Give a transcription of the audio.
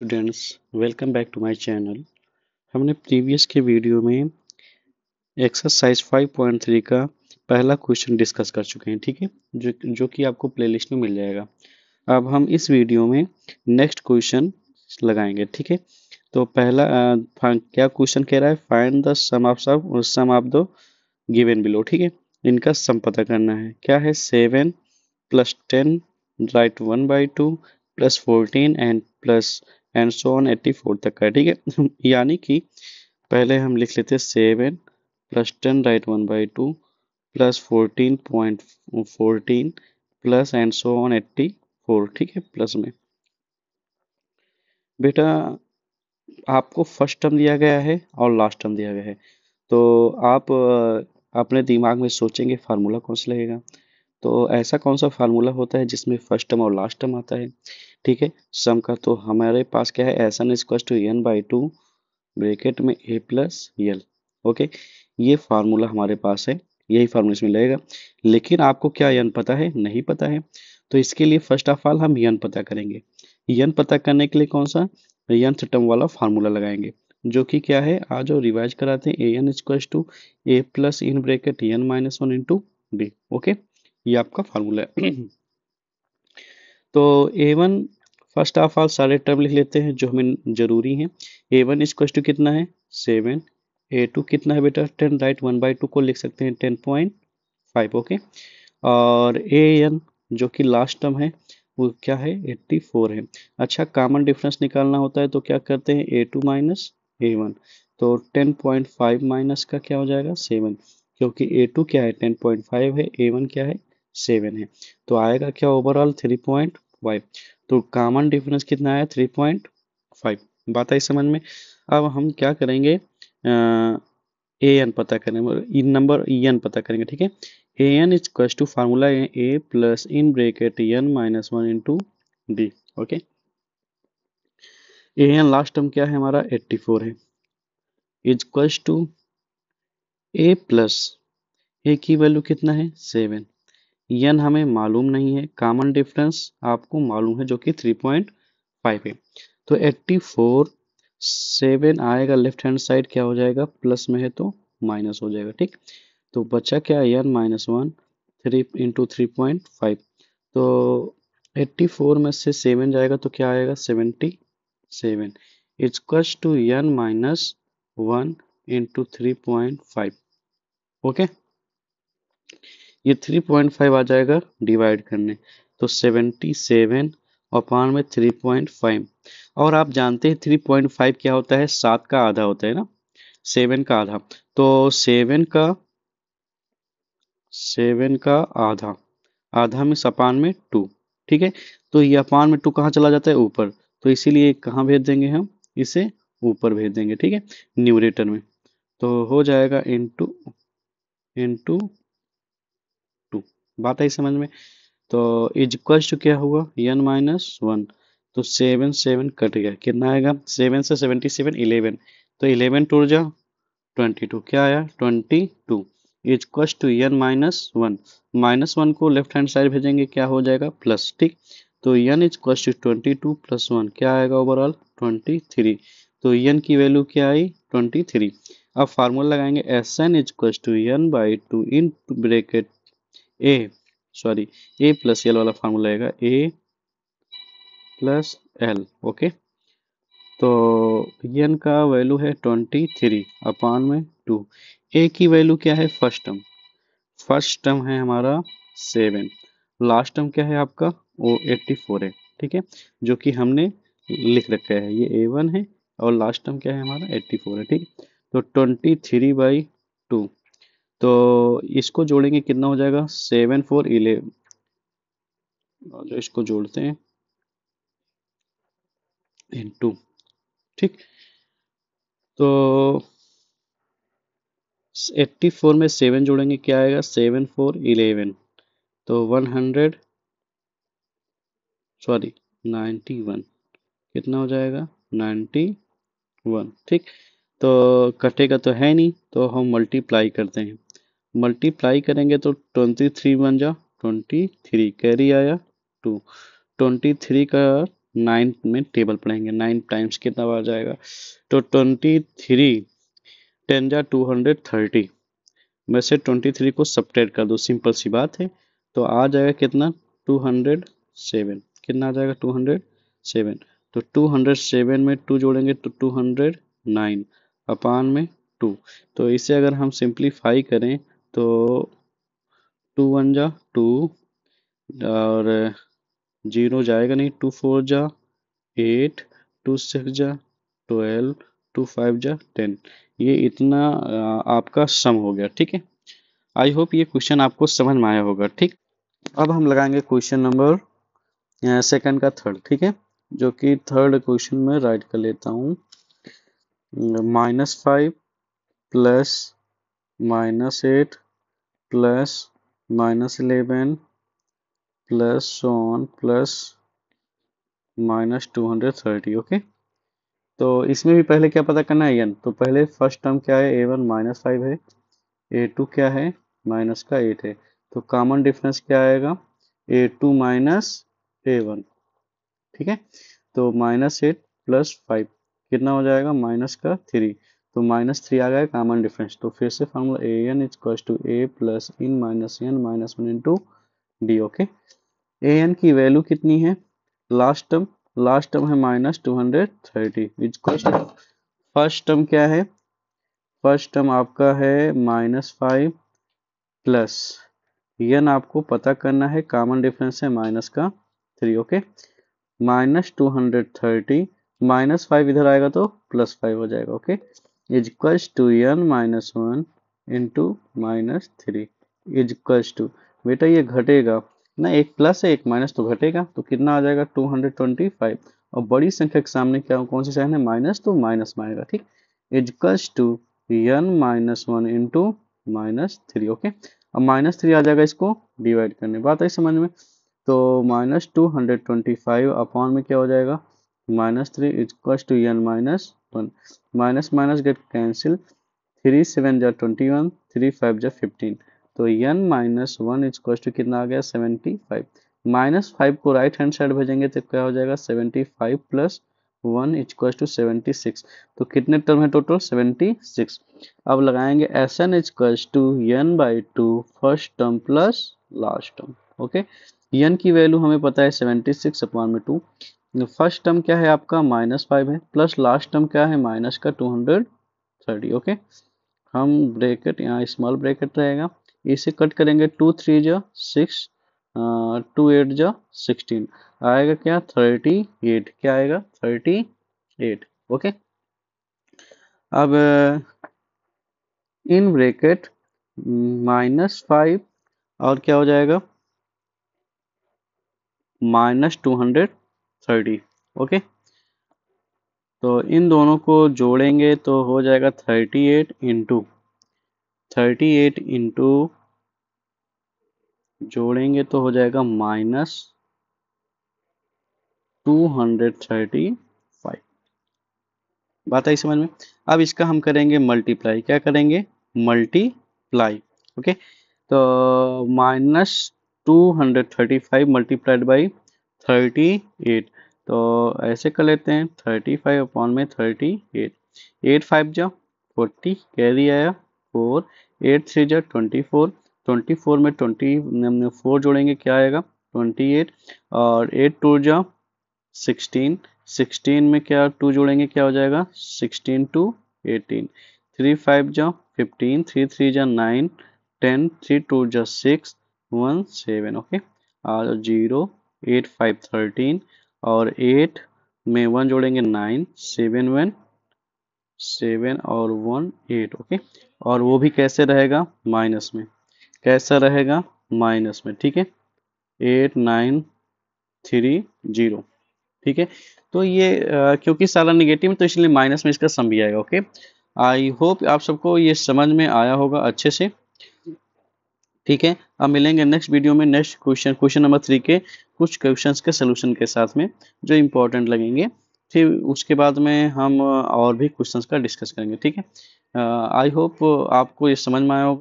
Students, welcome back to my channel. हमने previous के video में एक्सरसाइज 5.3 का पहला क्वेश्चन डिस्कस कर चुके हैं। ठीक है, जो कि आपको प्लेलिस्ट में मिल जाएगा। अब हम इस वीडियो में नेक्स्ट क्वेश्चन लगाएंगे। ठीक है, तो पहला क्या क्वेश्चन कह रहा है, find the sum of the given below. ठीक है, इनका सम पता करना है। क्या है, 7 plus 10 right 1/2 plus 14 and plus and so on 84 तक का है। ठीक है यानी कि पहले हम लिख लेते हैं 7 plus 10 right 1/2 plus 14 plus and so on 84। ठीक है, प्लस में बेटा आपको फर्स्ट टर्म दिया गया है और लास्ट टर्म दिया गया है, तो आप अपने दिमाग में सोचेंगे फार्मूला कौन सा लगेगा। तो ऐसा कौन सा फार्मूला होता है जिसमें फर्स्ट टर्म और लास्ट टर्म आता है। ठीक है, सम का तो हमारे पास क्या है, S N equal to N by two bracket में ए प्लस यल। ओके, ये फार्मूला हमारे पास है, यही फार्मूला इसमें लगेगा। लेकिन आपको क्या यन पता है, नहीं पता है। तो इसके लिए फर्स्ट ऑफ ऑल हम यन पता करेंगे। यन पता करने के लिए कौन सा यन टर्म वाला फार्मूला लगाएंगे, जो कि क्या है, आज और रिवाइज कराते हैं। A n equal to A plus in bracket n minus one into D. Okay, ये आपका फार्मूला है तो a one first of all सारे टर्म लिख लेते हैं जो हमें जरूरी है। ए वन इक्वल टू कितना है, 7। ए टू कितना है बेटा, 10 राइट 1/2 को लिख सकते हैं 10.5। ओके, और ए एन जो कि लास्ट टर्म है वो क्या है, 84 है। अच्छा, कॉमन डिफरेंस निकालना होता है तो क्या करते हैं, ए टू माइनस ए वन। तो 10.5 माइनस का क्या हो जाएगा, 7, क्योंकि ए टू क्या है 10.5 है, ए वन क्या है 7 है। तो आएगा क्या, ओवरऑल 3.5। तो कॉमन डिफरेंस कितना आया, 3.5। बात आई समझ में। अब हम क्या करेंगे, ए एन पता करेंगे, इन नंबर ई एन पता करेंगे। ठीक है, a n is to formula a plus in bracket n minus one into D. Okay, A n last term क्या है हमारा, 84 है, is to A plus a की वैल्यू कितना है, 7। एन हमें मालूम नहीं है, कॉमन डिफरेंस आपको मालूम है जो कि 3.5 है। तो 84 7 आएगा लेफ्ट हैंड साइड, क्या हो जाएगा, प्लस में है तो माइनस हो जाएगा। ठीक, तो बचा क्या, एन माइनस वन, 3 इंटू 3.5। तो 84 में से 7 जाएगा तो क्या आएगा, 77 equals to N minus one into 3.5। Okay, ये 3.5 आ जाएगा डिवाइड करने, तो 77 अपान में 3.5। और आप जानते हैं 3.5 क्या होता है, 7 का आधा होता है ना, 7 का आधा। तो 7 का आधा, आधा में अपान में 2। ठीक है, तो ये अपान में 2 कहाँ चला जाता है, ऊपर। तो इसीलिए कहाँ भेज देंगे हम, इसे ऊपर भेज देंगे। ठीक है, न्यूमरेटर में। तो हो जाएगा इंटू इंटू 2। बात आई समझ में। तो इज इक्वल टू क्या हुआ, एन माइनस वन। तो 7 7 कट गया, कितना आएगा, 7 से 77 11। तो 11 टू जा 22, क्या आया 22 is equal to N minus one. Minus one को लेफ्ट हैंड साइड भेजेंगे, क्या हो जाएगा, प्लस। ठीक, तो N is equal to 22 plus one, क्या आएगा ओवरऑल 23। तो एन की वैल्यू क्या आई, 23। अब फार्मूला लगाएंगे, S N is equal to N by two in bracket A, sorry, A plus L वाला फार्मूला आएगा, ए प्लस एल। ओके, तो एन का वैल्यू है 23 अपान में 2। ए की वैल्यू क्या है, फर्स्ट टर्म, फर्स्ट टर्म है हमारा 7, लास्ट टर्म क्या है आपका, वो 84 है। ठीक है, जो कि हमने लिख रखा है, ये A1 है और लास्ट टर्म क्या है हमारा 84 है। ठीक, तो 23/2, तो इसको जोड़ेंगे कितना हो जाएगा, 7 4 11। जो इसको जोड़ते हैं इंटू, ठीक, तो 84 में 7 जोड़ेंगे, क्या आएगा, 7 4 11। तो 100, सॉरी 91, कितना हो जाएगा, 91। ठीक, तो कटेगा तो है नहीं, तो हम मल्टीप्लाई करते हैं। मल्टीप्लाई करेंगे तो 23 बन जा 23, कैरी आया 2, 23 का 9 में टेबल पढ़ेंगे। 9 टाइम्स कितना आ जाएगा, तो 23 10 जा 230 में से 23 को सब्ट्रैक्ट कर दो, सिंपल सी बात है। तो आ जाएगा कितना, 207। कितना आ जाएगा, 207। तो 207 में 2 जोड़ेंगे तो 209 अपान में 2। तो इसे अगर हम सिंप्लीफाई करें तो 2 1 जा 2 और 0 जाएगा नहीं, 2 4 जा 8, 2 6 जा 12, 2 5 जा 10। ये इतना आपका सम हो गया, ठीक है। आई होप ये क्वेश्चन आपको समझ में आया होगा, ठीक। अब हम लगाएंगे क्वेश्चन नंबर सेकंड का थर्ड, ठीक है, जो कि थर्ड क्वेश्चन में राइट कर लेता हूँ। -5 plus -8 plus -11 plus on plus -230। Okay, तो इसमें भी पहले क्या पता करना है एन, तो पहले फर्स्ट टर्म क्या है, a1 -5 है, a2 क्या है, माइनस का 8 है। तो कॉमन डिफरेंस क्या आएगा, a2 माइनस a1, ठीक है। तो -8 प्लस 5 कितना हो जाएगा, माइनस का 3। तो -3 आ गया कॉमन डिफरेंस। तो फिर से formula A N equals to A plus N minus N minus 1 into D. Okay, A N की वैल्यू कितनी है, लास्ट टर्म है -230 इक्वल्स टू फर्स्ट टर्म क्या है, फर्स्ट टर्म आपका है -5 प्लस एन आपको पता करना है, कॉमन डिफरेंस है माइनस का 3। ओके, -230 -5 इधर आएगा तो +5 हो जाएगा। Okay, is equals to n -1 into -3 is equals to, बेटा ये घटेगा ना, एक प्लस है एक माइनस तो घटेगा, तो कितना आ जाएगा 225। और बड़ी संख्या के सामने क्या कौन सी साइन है, माइनस, तो माइनस में आएगा, ठीक। Is equals to n -1 into -3। Okay, अब -3 आ जाएगा, इसको डिवाइड करने, बात आई समझ में। तो -225 अपॉन में क्या हो जाएगा, -3 equals to n -1, minus minus get cancel, 3 7 जा 21, 3 5 जा 15। तो n -1 इक्वल्स टू कितना आ गया, 75। -5 को राइट हैंड साइड भेजेंगे तो क्या हो जाएगा, 75 प्लस 1 इक्वल्स टू 76। तो कितने टर्म है टोटल, 76। अब लगाएंगे Sn equals to n/2 first term plus last term. Okay, n की वैल्यू हमें पता है 76 अपॉन में 2। फर्स्ट टर्म क्या है आपका -5 है, प्लस लास्ट टर्म क्या है, माइनस का 230। ओके, हम ब्रैकेट यहाँ स्मॉल ब्रैकेट रहेगा, इसे कट करेंगे, 2 3 जा 6, 2 8 जा 16, आएगा क्या 38, क्या आएगा 38। ओके, अब इन ब्रैकेट -5 और क्या हो जाएगा, -230। ओके, तो इन दोनों को जोड़ेंगे तो हो जाएगा 38 इंटू जोड़ेंगे तो हो जाएगा -235। बात आई समझ में। अब इसका हम करेंगे मल्टीप्लाई, क्या करेंगे, मल्टीप्लाई। ओके, तो -235 मल्टीप्लाइड बाई 38। तो ऐसे कर लेते हैं, 35 अपॉन में 38, 8 5 जा 40, कैरी आया 4, 8 3 जा 24, 24 में 24 जोड़ेंगे क्या आएगा 28, और 8 2 जा 16, 16 में क्या 2 जोड़ेंगे क्या हो जाएगा 16 2 18, 3 5 जा 15, 3 3 जा 9, 10, 3 2 जा 6, 1 7। ओके, और 0 8 5 13, और 8 में 1 जोड़ेंगे 9, 7 1 7 और 1 8। ओके, और वो भी कैसे रहेगा, माइनस में, कैसा रहेगा, माइनस में, ठीक है, 8 9 3 0। ठीक है, तो ये क्योंकि सारा निगेटिव है तो इसलिए माइनस में इसका सम भी आएगा। ओके, आई होप आप सबको ये समझ में आया होगा अच्छे से। ठीक है, अब मिलेंगे नेक्स्ट वीडियो में, नेक्स्ट क्वेश्चन नंबर 3 के कुछ क्वेश्चंस के सोल्यूशन के साथ में जो इम्पोर्टेंट लगेंगे। फिर उसके बाद में हम और भी क्वेश्चंस का डिस्कस करेंगे। ठीक है, आई होप आपको ये समझ में आया होगा।